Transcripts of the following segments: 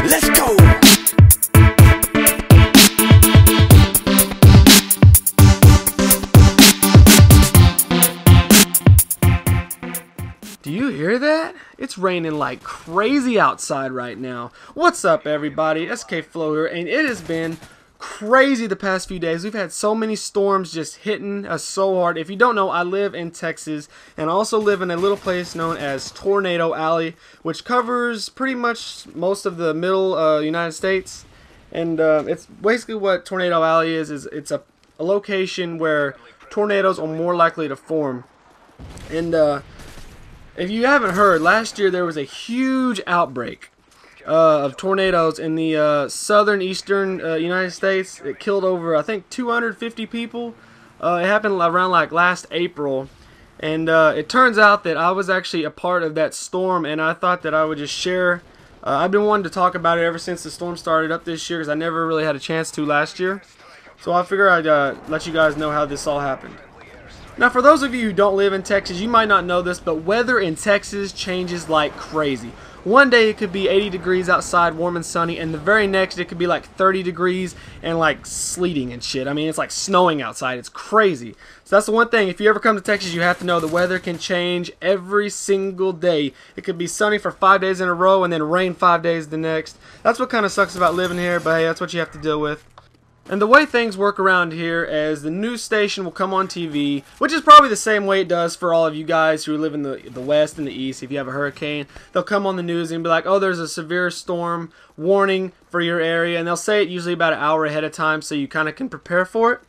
Let's go. Do you hear that? It's raining like crazy outside right now. What's up, everybody? SKFlo here, and it has been crazy the past few days. We've had so many storms just hitting us so hard. If you don't know, I live in Texas and I also live in a little place known as Tornado Alley, which covers pretty much most of the middle United States. And it's basically what Tornado Alley is it's a location where tornadoes are more likely to form. And if you haven't heard, last year there was a huge outbreak of tornadoes in the southern eastern United States. It killed over, I think, 250 people. It happened around like last April, and it turns out that I was actually a part of that storm, and I thought that I would just share. I've been wanting to talk about it ever since the storm started up this year because I never really had a chance to last year. So I figured I'd let you guys know how this all happened. Now, for those of you who don't live in Texas, you might not know this, but weather in Texas changes like crazy. One day it could be 80 degrees outside, warm and sunny, and the very next it could be like 30 degrees and like sleeting and shit. I mean, it's like snowing outside. It's crazy. So that's the one thing. If you ever come to Texas, you have to know the weather can change every single day. It could be sunny for 5 days in a row and then rain 5 days the next. That's what kind of sucks about living here, but hey, that's what you have to deal with. And the way things work around here is the news station will come on TV, which is probably the same way it does for all of you guys who live in the west and the east. If you have a hurricane, they'll come on the news and be like, oh, there's a severe storm warning for your area. And they'll say it usually about an hour ahead of time so you kind of can prepare for it.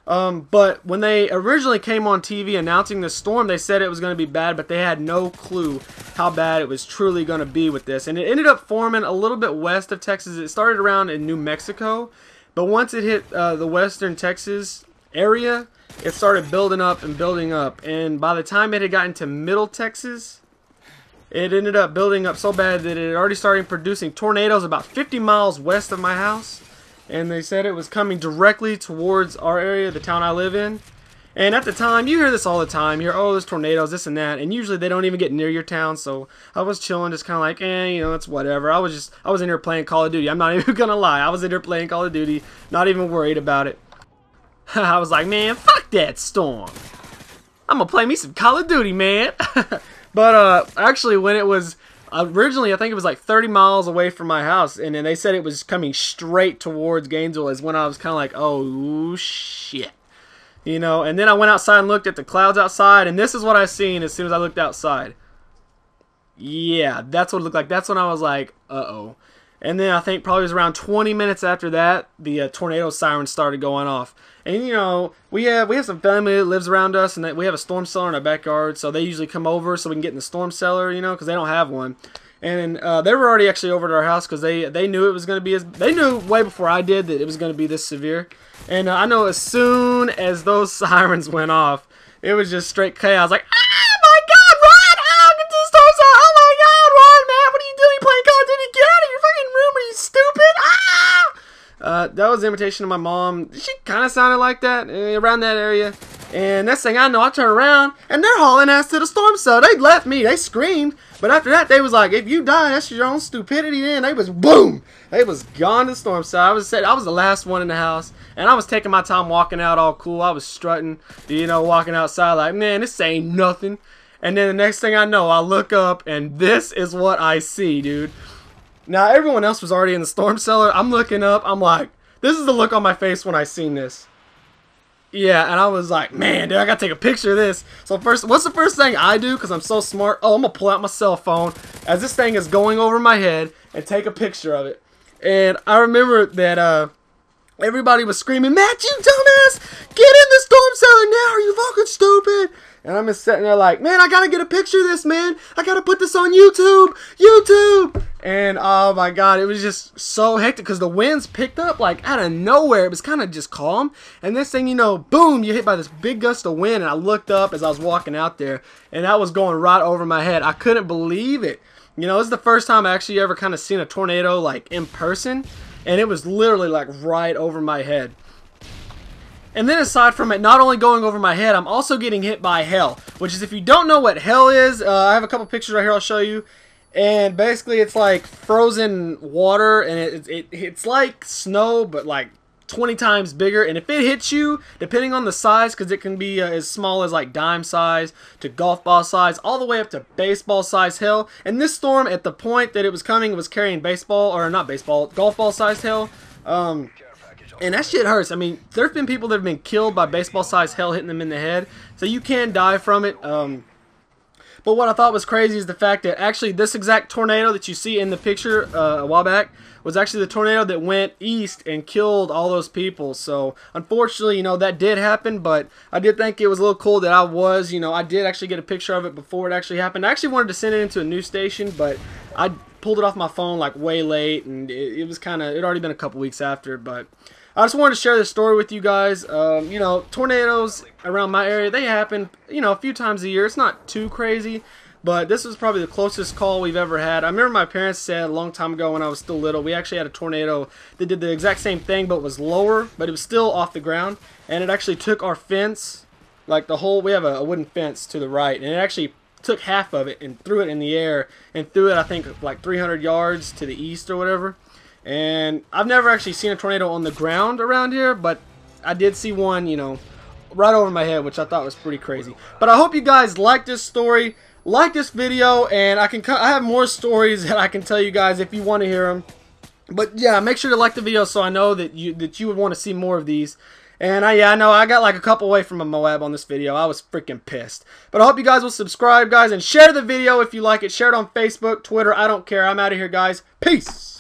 But when they originally came on TV announcing the storm, they said it was going to be bad, but they had no clue how bad it was truly going to be with this. And it ended up forming a little bit west of Texas. It started around in New Mexico. But once it hit the western Texas area, it started building up and building up. And by the time it had gotten to middle Texas, it ended up building up so bad that it had already started producing tornadoes about 50 miles west of my house. And they said it was coming directly towards our area, the town I live in. And at the time, you hear this all the time. You hear, oh, there's tornadoes, this and that. And usually they don't even get near your town. So I was chilling, just kind of like, you know, it's whatever. I was in here playing Call of Duty. I'm not even going to lie. I was in here playing Call of Duty, not even worried about it. I was like, man, fuck that storm. I'm going to play me some Call of Duty, man. But actually, when it was originally, I think it was like 30 miles away from my house. And then they said it was coming straight towards Gainesville is when I was kind of like, oh, shit. You know, and then I went outside and looked at the clouds outside, and this is what I seen as soon as I looked outside. Yeah, that's what it looked like. That's when I was like, uh-oh. And then I think probably it was around 20 minutes after that, the tornado siren started going off. And, you know, we have some family that lives around us, and we have a storm cellar in our backyard, so they usually come over so we can get in the storm cellar, you know, because they don't have one. And they were already actually over to our house because they knew it was going to be they knew way before I did that it was going to be this severe. And I know as soon as those sirens went off, it was just straight chaos. Like, oh my God, Ron! Oh, get to the storm cellar! Oh my God, Ron, man, what are you doing? You playing Call of Duty? Get out of your fucking room! Are you stupid? Ah! That was the invitation of my mom. She kind of sounded like that around that area. And next thing I know, I turn around and they're hauling ass to the storm cellar. They left me. They screamed. But after that, they was like, if you die, that's your own stupidity. Then they was boom. They was gone to the storm cellar. I was the last one in the house. And I was taking my time walking out all cool. I was strutting, you know, walking outside like, man, this ain't nothing. And then the next thing I know, I look up and this is what I see, dude. Now, everyone else was already in the storm cellar. I'm looking up. I'm like, this is the look on my face when I seen this. Yeah, and I was like, man, dude, I gotta take a picture of this. So first, what's the first thing I do? Because I'm so smart. Oh, I'm gonna pull out my cell phone as this thing is going over my head and take a picture of it. And I remember that everybody was screaming, Matt, you dumbass! Get in the storm cellar now! Are you fucking stupid? And I'm just sitting there like, man, I gotta get a picture of this, man. I gotta put this on YouTube. YouTube! And oh my God, it was just so hectic because the winds picked up like out of nowhere. It was kind of just calm. And this thing, you know, boom, you hit by this big gust of wind. And I looked up as I was walking out there and that was going right over my head. I couldn't believe it. You know, this is the first time I actually ever kind of seen a tornado like in person. And it was literally like right over my head. And then aside from it not only going over my head, I'm also getting hit by hell. Which is, if you don't know what hell is, I have a couple pictures right here I'll show you. And basically it's like frozen water, and it's like snow, but like 20 times bigger. And if it hits you, depending on the size, because it can be as small as like dime size to golf ball size, all the way up to baseball size hail. And this storm, at the point that it was coming, was carrying baseball, or not baseball, golf ball size hail. And that shit hurts. I mean, there's been people that have been killed by baseball size hail hitting them in the head, so you can die from it. But what I thought was crazy is the fact that actually this exact tornado that you see in the picture a while back was actually the tornado that went east and killed all those people. So unfortunately, you know, that did happen, but I did think it was a little cool that I did actually get a picture of it before it actually happened. I actually wanted to send it into a news station, but I pulled it off my phone like way late, and it was kind of, it already been a couple weeks after. But I just wanted to share this story with you guys. You know, tornadoes around my area, they happen, you know, a few times a year. It's not too crazy, but this was probably the closest call we've ever had. I remember my parents said a long time ago when I was still little, we actually had a tornado that did the exact same thing, but was lower, but it was still off the ground, and it actually took our fence, like the whole, we have a wooden fence to the right, and it actually took half of it and threw it in the air, and threw it, I think, like 300 yards to the east or whatever. And I've never actually seen a tornado on the ground around here, but I did see one, you know, right over my head, which I thought was pretty crazy. But I hope you guys like this story, like this video, and I have more stories that I can tell you guys if you want to hear them. But yeah, make sure to like the video so I know that you would want to see more of these. And I know I got like a couple away from a Moab on this video. I was freaking pissed. But I hope you guys will subscribe, guys, and share the video if you like it. Share it on Facebook, Twitter. I don't care. I'm out of here, guys. Peace.